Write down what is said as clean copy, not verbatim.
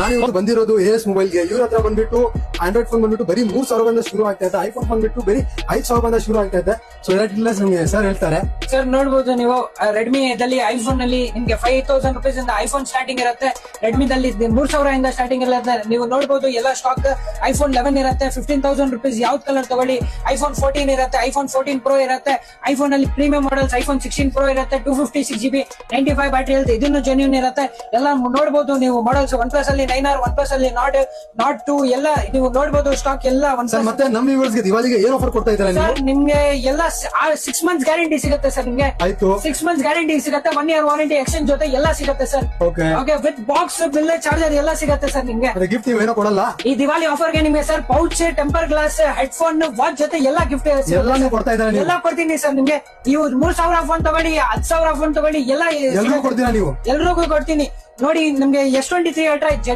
ನಾನು ಇವತ್ತು ಬಂದಿರೋದು AS ಮೊಬೈಲ್ಗೆ. ಇವ್ರ ಹತ್ರ ಬಂದ್ಬಿಟ್ಟು ಆಂಡ್ರಾಯ್ಡ್ ಫೋನ್ ಬಂದ್ಬಿಟ್ಟು ಬರೀ 3,000 ಶುರು ಆಗ್ತಾ ಇದೆ. ಐಫೋನ್ ಬಂದ್ಬಿಟ್ಟು ಬರೀ 5,000 ಶುರು ಆಗ್ತಾ ಇದೆ. ಸೊ ಎಲ್ಲ ಡೀಟೇಲ್ಸ್ ನಿಮ್ಗೆ ಸರ್ ಹೇಳ್ತಾರೆ. ಸರ್ ನೋಡಬಹುದು ನೀವು ರೆಡ್ಮಿ ದಲ್ಲಿ ಐಫೋನ್ ನಲ್ಲಿ ನಿಮ್ಗೆ 5,000 ರುಪೀಸ್ ಇಂದ ಐಫೋನ್ ಸ್ಟಾರ್ಟಿಂಗ್ ಇರುತ್ತೆ. ರೆಡ್ಮಿ ದಲ್ಲಿ 3,000 ಇಂದ ಸ್ಟಾರ್ಟಿಂಗ್ ಇರುತ್ತೆ. ನೀವು ನೋಡಬಹುದು ಎಲ್ಲ ಸ್ಟಾಕ್ ಐಫೋನ್ 11 ಇರುತ್ತೆ. 15,000 ರುಪೀಸ್ ಯಾವ್ದು ಕಲರ್ ತಗೊಳ್ಳಿ. ಐಫೋನ್ 14 ಇರುತ್ತೆ, ಐಫೋನ್ 14 ಪ್ರೋ ಇರುತ್ತೆ. ಐಫೋನ್ ಅಲ್ಲಿ ಪ್ರೀಮಿಯಂ ಮಾಡೆಲ್ಸ್ ಐಫೋನ್ 16 ಪ್ರೋ ಇರುತ್ತೆ. 256GB 95 ಬ್ಯಾಟರಿ ಇರುತ್ತೆ. ಇದನ್ನು ಜೆನ್ಯೂನ್ ಇರುತ್ತೆ. ಎಲ್ಲ ನೋಡಬಹುದು ನೀವು ಮಾಡೆಲ್ಸ್. ಒನ್ ಪ್ಲಸ್ ಅಲ್ಲಿ 9R, ಒನ್ ಪ್ಲಸ್ ಅಲ್ಲಿ ನಾಟ್ 2 ಎಲ್ಲ ನೀವು ನೋಡಬಹುದು ಸ್ಟಾಕ್ ಎಲ್ಲ. ಸರ್ ಮತ್ತೆ ನಮ್ಮ ವ್ಯೂವರ್ಸ್ ಗೆ ದಿವಾಲಿಗೆ ಏನ್ ಆಫರ್ ಕೊಡ್ತಾ ಇದ್ದಾರೆ ನೀವು? ಸರ್ ನಿಮ್ಗೆ ಎಲ್ಲ 6 ಮಂತ್ಸ್ ಗ್ಯಾರಂಟಿ ಸಿಗುತ್ತೆ ಸರ್. ನಿಮ್ಗೆ ಆಯ್ತು 6 ಮಂತ್ಸ್ ಗ್ಯಾರಂಟಿ ಸಿಗುತ್ತೆ. 1 ಇಯರ್ ವಾರಂಟಿ ಎಕ್ಸ್ಚೇಂಜ್ ಜೊತೆ ಎಲ್ಲ ಸಿಗುತ್ತೆ sir. Okay okay with box bill charger ಎಲ್ಲ ಸಿಗುತ್ತೆ ಸರ್ ನಿಮ್ಗೆ. ಗಿಫ್ಟ್ ನೀವು ಏನೋ ಕೊಡಲ್ಲ ಈ ದಿವಾಲಿ ಆಫರ್ ಗೆ ನಿಮ್ಗೆ sir pouch, temper glass, headphone, watch ಜೊತೆ ಎಲ್ಲ ಗಿಫ್ಟ್ ಎಲ್ಲಾನು ಕೊಡ್ತಾ ಇದ್ದಾರೆ ನೀವು? ಎಲ್ಲ ಕೊಡ್ತೀನಿ ಸರ್ ನಿಮ್ಗೆ. ನೀವು 3,000 ಫೋನ್ ತಗೊಳ್ಳಿ, 10,000 ಫೋನ್ ತಗೊಳ್ಳಿ, ಎಲ್ಲ ಎಲ್ರಿಗೂ ಕೊಡ್ತೀರಾ ನೀವು? ಎಲ್ರಿಗೂ ಕೊಡ್ತೀನಿ. ನೋಡಿ ನಿಮ್ಗೆ S23 ಅಲ್ಟ್ರಾ